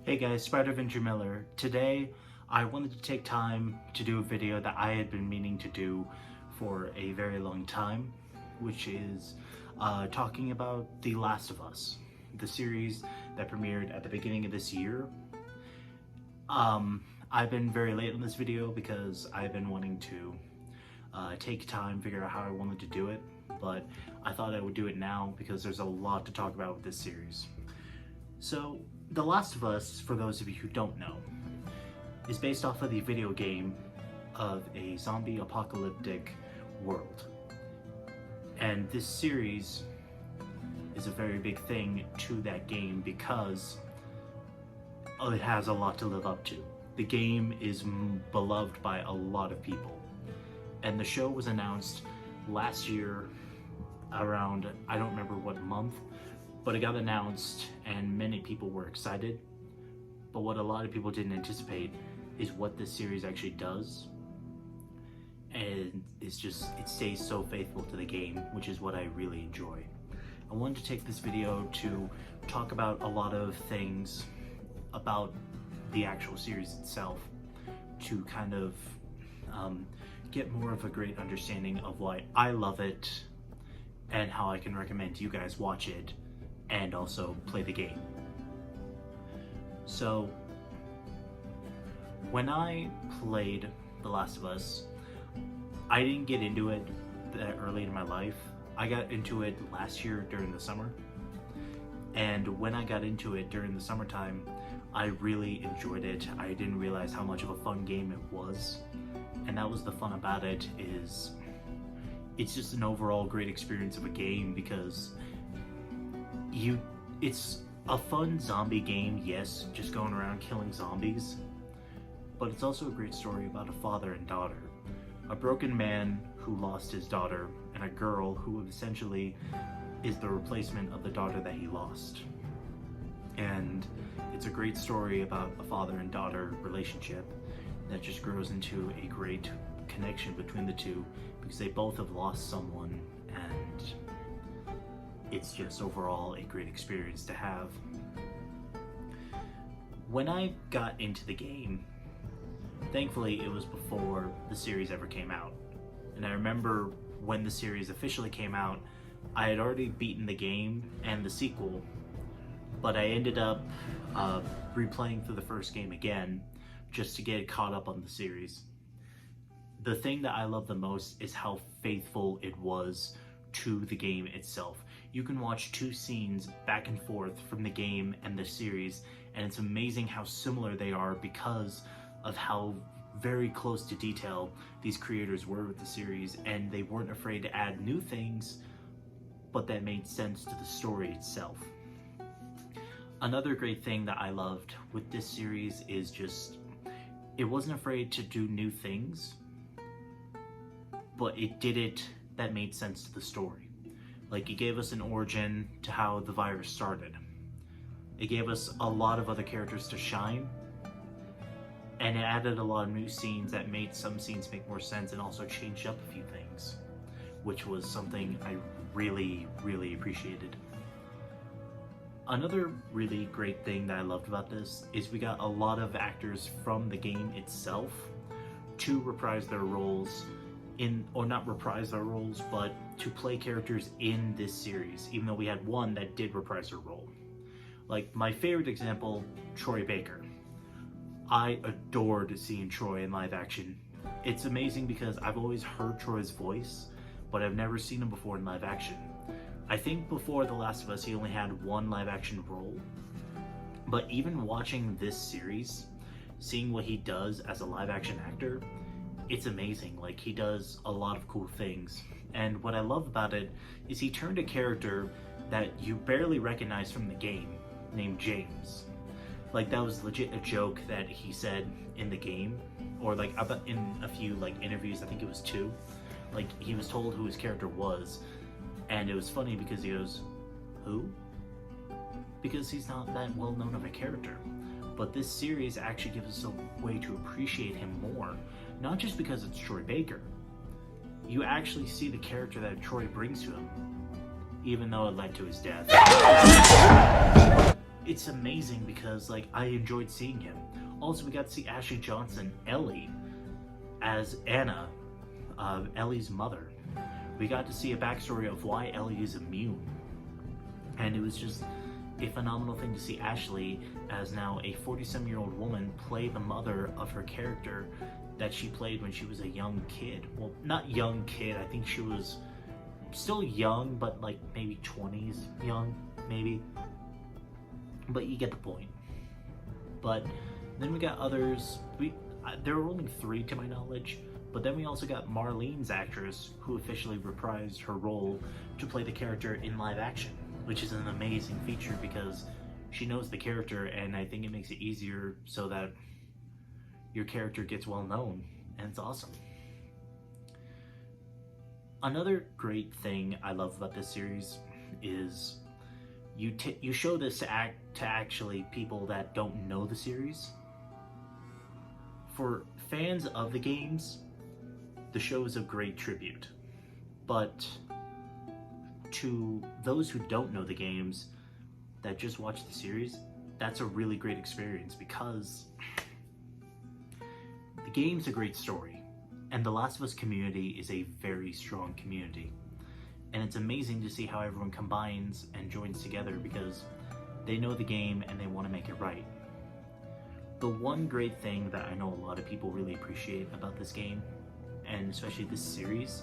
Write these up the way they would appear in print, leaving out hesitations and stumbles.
Hey guys, Spider Avenger Miller. Today, I wanted to take time to do a video that I had been meaning to do for a very long time, which is talking about The Last of Us, the series that premiered at the beginning of this year. I've been very late on this video because I've been wanting to take time, figure out how I wanted to do it, but I thought I would do it now because there's a lot to talk about with this series. So, The Last of Us, for those of you who don't know, is based off of the video game of a zombie apocalyptic world. And this series is a very big thing to that game because it has a lot to live up to. The game is beloved by a lot of people. And the show was announced last year around, I don't remember what month, but it got announced and many people were excited. But what a lot of people didn't anticipate is what this series actually does. And it stays so faithful to the game, which is what I really enjoy. I wanted to take this video to talk about a lot of things about the actual series itself, to kind of get more of a great understanding of why I love it and how I can recommend you guys watch it and also play the game. So, when I played The Last of Us, I didn't get into it that early in my life. I got into it last year during the summer, and when I got into it during the summertime, I really enjoyed it. I didn't realize how much of a fun game it was, and that was the fun about it. Is it's just an overall great experience of a game because it's a fun zombie game, yes, just going around killing zombies, but it's also a great story about a father and daughter, a broken man who lost his daughter, and a girl who essentially is the replacement of the daughter that he lost. And it's a great story about a father and daughter relationship that just grows into a great connection between the two because they both have lost someone, and it's just overall a great experience to have. When I got into the game, thankfully it was before the series ever came out. And I remember when the series officially came out, I had already beaten the game and the sequel, but I ended up replaying through the first game again just to get caught up on the series. The thing that I love the most is how faithful it was to the game itself. You can watch two scenes back and forth from the game and the series, and it's amazing how similar they are because of how very close to detail these creators were with the series, and they weren't afraid to add new things, but that made sense to the story itself. Another great thing that I loved with this series is just, it wasn't afraid to do new things, but it did it that made sense to the story. Like, it gave us an origin to how the virus started. It gave us a lot of other characters to shine, and it added a lot of new scenes that made some scenes make more sense and also changed up a few things, which was something I really, really appreciated. Another really great thing that I loved about this is we got a lot of actors from the game itself to reprise their roles or not reprise their roles, but to play characters in this series, even though we had one that did reprise her role. Like, my favorite example, Troy Baker. I adored seeing Troy in live action. It's amazing because I've always heard Troy's voice, but I've never seen him before in live action. I think before The Last of Us, he only had one live action role, but even watching this series, seeing what he does as a live action actor, it's amazing. Like, he does a lot of cool things. And what I love about it is he turned a character that you barely recognize from the game, named James. Like, that was legit a joke that he said in the game, or like in a few like interviews, I think it was 2. Like, he was told who his character was, and it was funny because he goes, "Who?" Because he's not that well known of a character. But this series actually gives us a way to appreciate him more, not just because it's Troy Baker. You actually see the character that Troy brings to him, even though it led to his death. it's amazing because like I enjoyed seeing him. Also, we got to see Ashley Johnson, Ellie, as Anna, Ellie's mother. We got to see a backstory of why Ellie is immune. And it was just a phenomenal thing to see Ashley, as now a 47-year-old woman, play the mother of her character that she played when she was a young kid. Well, not young kid, I think she was still young, but like maybe 20s young, maybe. But you get the point. But then we got others. There were only 3 to my knowledge. But then we also got Marlene's actress, who officially reprised her role to play the character in live action, which is an amazing feature because she knows the character, and I think it makes it easier so that your character gets well known, and it's awesome. Another great thing I love about this series is you show this to actually people that don't know the series. For fans of the games, the show is a great tribute, but to those who don't know the games that just watch the series, that's a really great experience because the game's a great story, and the Last of Us community is a very strong community. And it's amazing to see how everyone combines and joins together because they know the game and they want to make it right. The one great thing that I know a lot of people really appreciate about this game, and especially this series,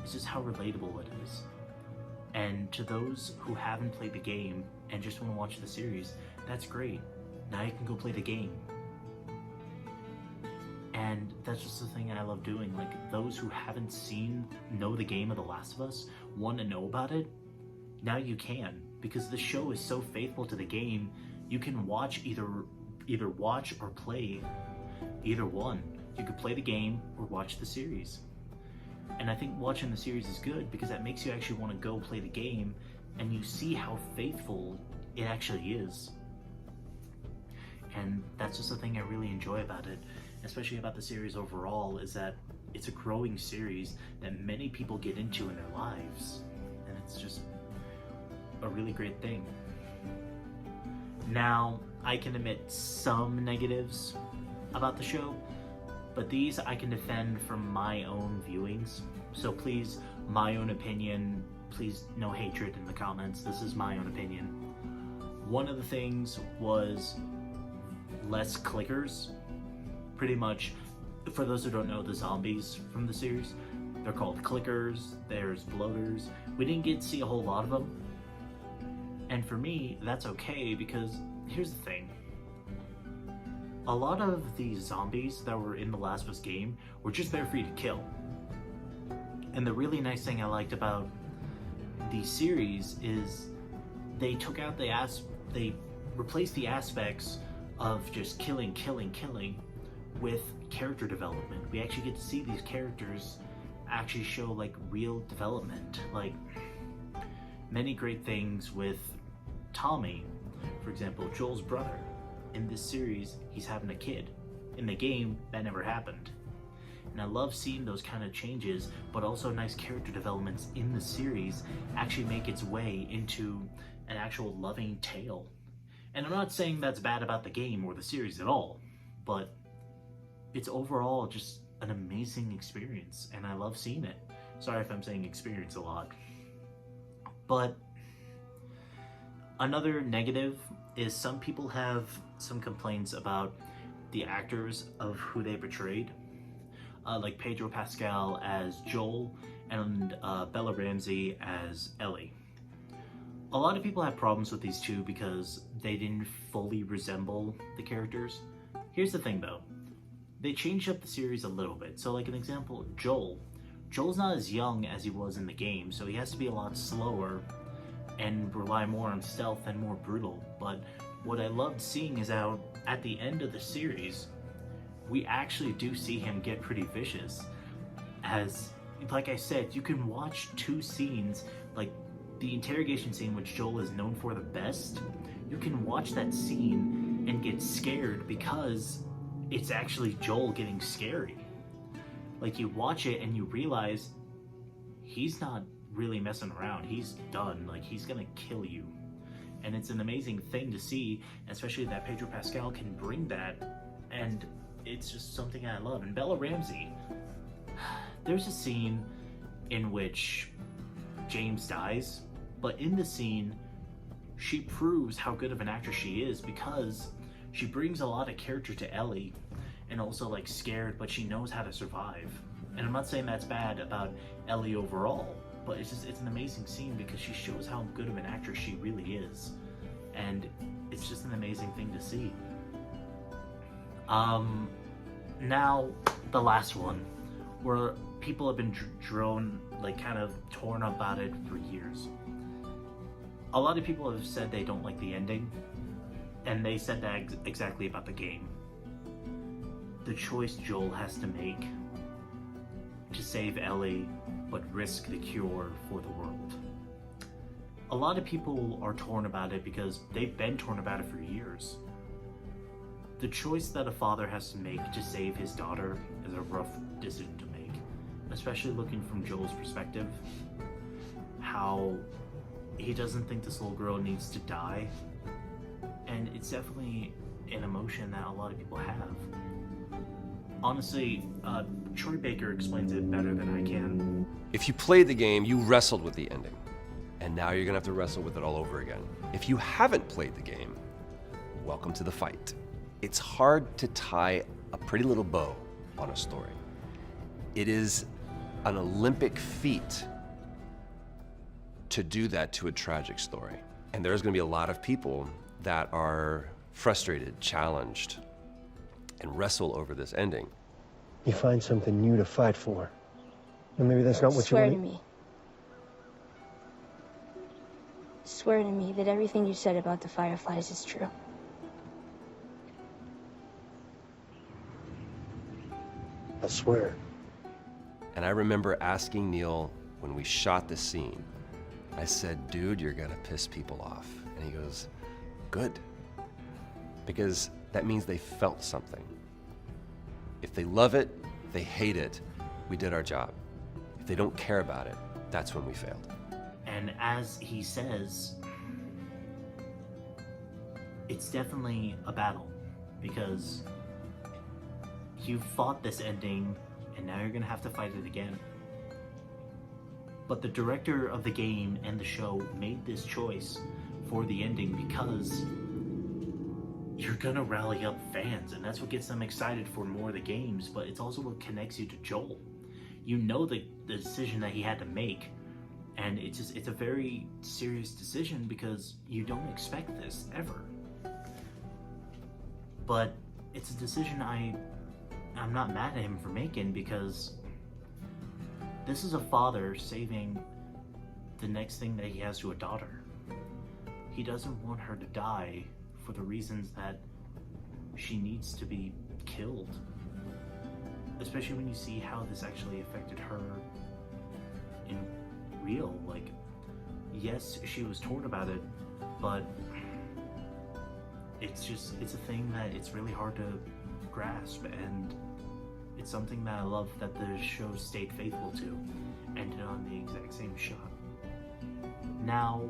is just how relatable it is. And to those who haven't played the game and just want to watch the series, that's great. Now you can go play the game. And that's just the thing I love doing. Like, those who haven't know the game of The Last of Us, want to know about it, now you can. Because the show is so faithful to the game, you can watch either watch or play either one. You could play the game or watch the series. And I think watching the series is good because that makes you actually want to go play the game, and you see how faithful it actually is. And that's just the thing I really enjoy about it, especially about the series overall, is that it's a growing series that many people get into in their lives. And it's just a really great thing. Now, I can admit some negatives about the show, but these I can defend from my own viewings. So please, my own opinion, please no hatred in the comments, this is my own opinion. One of the things was less clickers. Pretty much, for those who don't know the zombies from the series, they're called clickers, there's bloaters. We didn't get to see a whole lot of them. And for me, that's okay because here's the thing. A lot of these zombies that were in the Last of Us game were just there for you to kill. And the really nice thing I liked about the series is they took out they replaced the aspects of just killing with character development. We actually get to see these characters actually show like real development. Like many great things with Tommy, for example, Joel's brother. In this series, he's having a kid. In the game, that never happened. And I love seeing those kind of changes, but also nice character developments in the series actually make its way into an actual loving tale. And I'm not saying that's bad about the game or the series at all, but it's overall just an amazing experience, and I love seeing it. Sorry if I'm saying experience a lot. But another negative is some people have some complaints about the actors of who they portrayed, like Pedro Pascal as Joel and Bella Ramsey as Ellie. A lot of people have problems with these two because they didn't fully resemble the characters. Here's the thing though, they changed up the series a little bit. So like an example, Joel's not as young as he was in the game, so he has to be a lot slower and rely more on stealth and more brutal. But what I loved seeing is how at the end of the series, we actually do see him get pretty vicious. As, like I said, you can watch two scenes, like the interrogation scene, which Joel is known for the best. You can watch that scene and get scared because it's actually Joel getting scary. Like you watch it and you realize he's not really messing around. He's done. Like he's gonna kill you. And it's an amazing thing to see, especially that Pedro Pascal can bring that, and it's just something I love. And Bella Ramsey, there's a scene in which James dies, but in the scene, she proves how good of an actress she is because she brings a lot of character to Ellie, and also like scared, but she knows how to survive. And I'm not saying that's bad about Ellie overall, but it's an amazing scene because she shows how good of an actress she really is. And it's just an amazing thing to see. Now, the last one, where people have been drawn, like kind of torn about it for years. A lot of people have said they don't like the ending, and they said that exactly about the game. The choice Joel has to make to save Ellie, but risk the cure for the world. A lot of people are torn about it because they've been torn about it for years. The choice that a father has to make to save his daughter is a rough decision to make, especially looking from Joel's perspective, how he doesn't think this little girl needs to die, and it's definitely an emotion that a lot of people have. Honestly, Troy Baker explains it better than I can. If you played the game, you wrestled with the ending, and now you're gonna have to wrestle with it all over again. If you haven't played the game, welcome to the fight. It's hard to tie a pretty little bow on a story. It is an Olympic feat to do that to a tragic story. And there's gonna be a lot of people that are frustrated, challenged, and wrestle over this ending. You find something new to fight for. And maybe that's not what you Swear want. to me. Swear to me that everything you said about the Fireflies is true. I swear. And I remember asking Neil when we shot the scene, I said, dude, you're gonna piss people off. And he goes, good. Because that means they felt something. If they love it, they hate it, we did our job. If they don't care about it, that's when we failed. And as he says, it's definitely a battle because you fought this ending and now you're gonna have to fight it again. But the director of the game and the show made this choice for the ending because you're gonna rally up fans, and that's what gets them excited for more of the games, but it's also what connects you to Joel. You know the decision that he had to make, and it's a very serious decision because you don't expect this ever. But it's a decision I'm not mad at him for making because this is a father saving the next thing that he has to a daughter. He doesn't want her to die for the reasons that she needs to be killed. Especially when you see how this actually affected her in real. Like, yes, she was torn about it, but it's a thing that it's really hard to grasp, and it's something that I love that the show stayed faithful to, ended on the exact same shot. Now,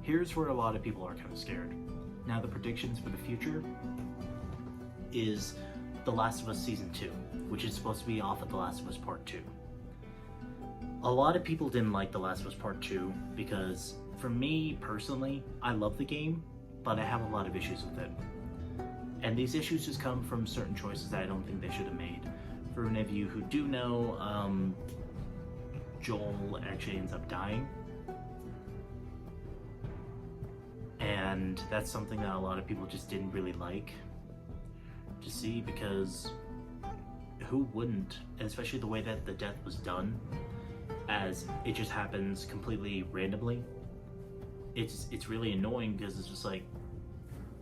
here's where a lot of people are kind of scared. Now, the predictions for the future is The Last of Us Season 2, which is supposed to be off of The Last of Us Part 2. A lot of people didn't like The Last of Us Part 2 because, for me personally, I love the game, but I have a lot of issues with it. And these issues just come from certain choices that I don't think they should have made. For any of you who do know, Joel actually ends up dying. And that's something that a lot of people just didn't really like to see, because who wouldn't? And especially the way that the death was done, as it just happens completely randomly. It's really annoying because it's just like,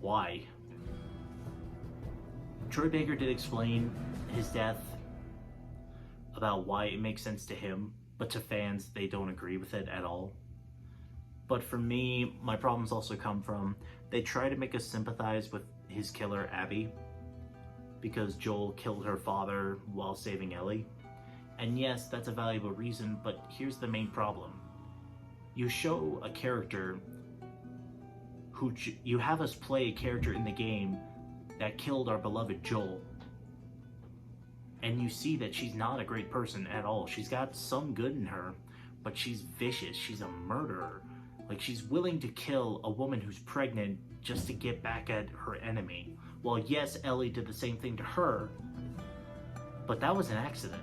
why? Troy Baker did explain his death about why it makes sense to him, but to fans, they don't agree with it at all. But for me, my problems also come from, they try to make us sympathize with his killer, Abby, because Joel killed her father while saving Ellie. And yes, that's a valuable reason, but here's the main problem. you show a character who you have us play a character in the game that killed our beloved Joel, and you see that she's not a great person at all. She's got some good in her, but she's vicious. She's a murderer. Like, she's willing to kill a woman who's pregnant just to get back at her enemy. Well, yes, Ellie did the same thing to her, but that was an accident.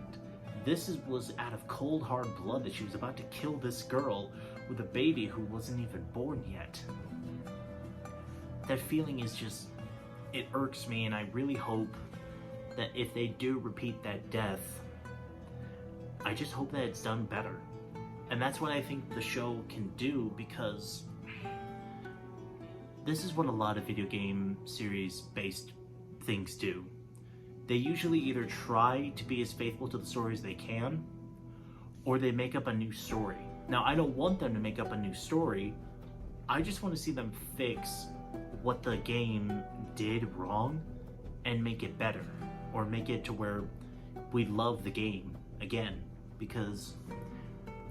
This was out of cold, hard blood that she was about to kill this girl with a baby who wasn't even born yet. That feeling is just, it irks me, and I really hope that if they do repeat that death, I just hope that it's done better. And that's what I think the show can do, because this is what a lot of video game series based things do. They usually either try to be as faithful to the story as they can, or they make up a new story. Now, I don't want them to make up a new story. I just want to see them fix what the game did wrong and make it better, or make it to where we love the game again, because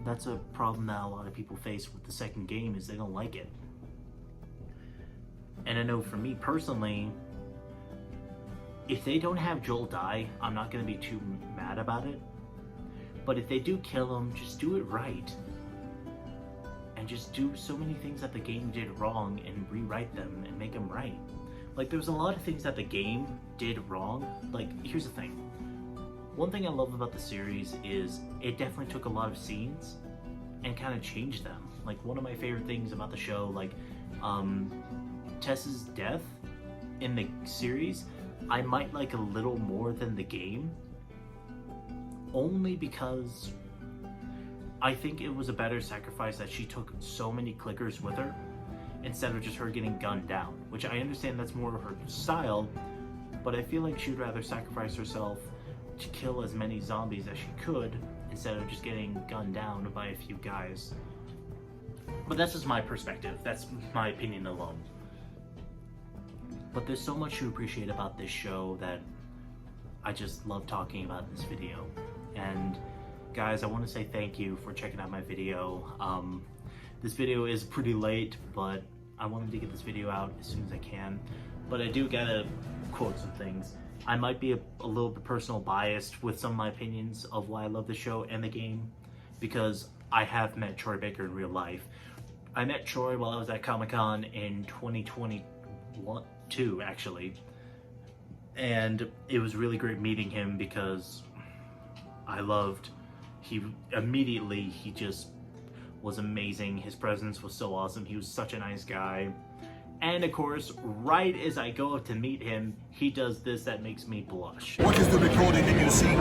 that's a problem that a lot of people face with the second game, is they don't like it. And I know for me personally, if they don't have Joel die, I'm not going to be too mad about it. But if they do kill him, just do it right. And just do so many things that the game did wrong and rewrite them and make them right. Like, there was a lot of things that the game did wrong. Like, here's the thing. One thing I love about the series is it definitely took a lot of scenes and kind of changed them. Like, one of my favorite things about the show, like, Tess's death in the series, I might like a little more than the game, only because I think it was a better sacrifice that she took so many clickers with her instead of just her getting gunned down, which I understand that's more of her style, but I feel like she'd rather sacrifice herself to kill as many zombies as she could instead of just getting gunned down by a few guys. But that's just my perspective. That's my opinion alone. But there's so much to appreciate about this show that I just love talking about in this video. And guys, I want to say thank you for checking out my video. This video is pretty late, but I wanted to get this video out as soon as I can. But I do gotta quote some things. I might be a little bit personal biased with some of my opinions of why I love the show and the game, because I have met Troy Baker in real life. I met Troy while I was at Comic-Con in 2022, actually. And it was really great meeting him, because he just was amazing. His presence was so awesome. He was such a nice guy. And of course, right as I go up to meet him, he does this that makes me blush. What is the recording that you seek?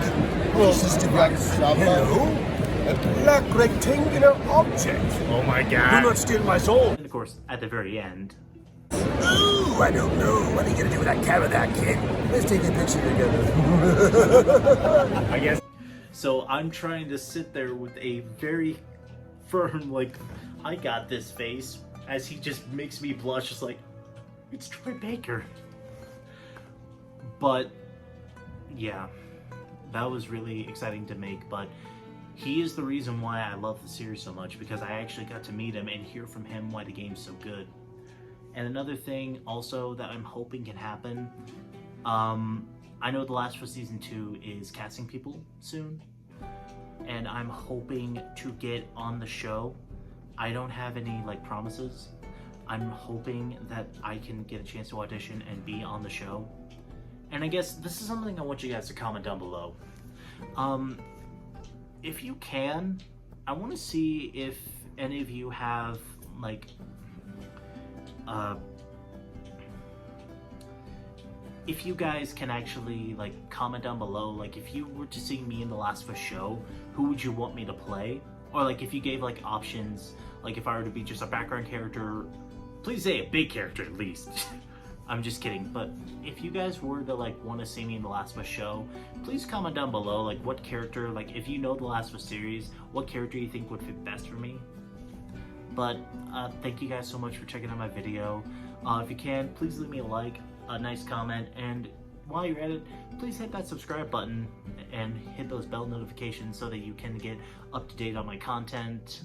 Hello? A black rectangular object. Oh my god. Do not steal my soul. And of course, at the very end, Ooh, I don't know. What are you gonna do with that camera there, kid? Let's take a picture together. I guess. so I'm trying to sit there with a very firm, like, I got this face, as he just makes me blush, just like, it's Troy Baker. But yeah, that was really exciting to make. But he is the reason why I love the series so much, because I actually got to meet him and hear from him why the game's so good. And another thing also that I'm hoping can happen, I know The Last of Us Season 2 is casting people soon, and I'm hoping to get on the show. I don't have any like promises. I'm hoping that I can get a chance to audition and be on the show. And I guess this is something I want you guys to comment down below. If you can, I want to see if any of you have like if you guys can actually like comment down below, like if you were to see me in The Last of Us show, who would you want me to play? Or like if you gave like options, like if I were to be just a background character, please say a big character at least. I'm just kidding, but if you guys were to like want to see me in The Last of Us show, please comment down below like what character, like if you know The Last of Us series, what character you think would fit best for me. But thank you guys so much for checking out my video. If you can, please leave me a like, a nice comment, and while you're at it, please hit that subscribe button and hit those bell notifications so that you can get up to date on my content.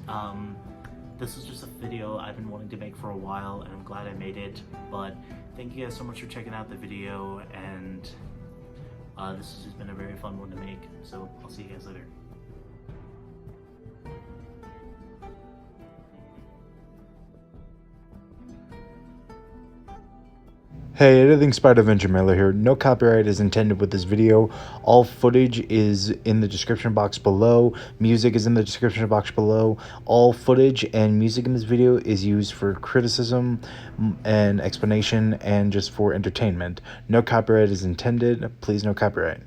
this is just a video I've been wanting to make for a while, and I'm glad I made it. But thank you guys so much for checking out the video, and this has just been a very fun one to make, so I'll see you guys later. Hey, editing Spider-Venture Mailer here. No copyright is intended with this video. All footage is in the description box below. Music is in the description box below. All footage and music in this video is used for criticism and explanation and just for entertainment. No copyright is intended. Please, no copyright.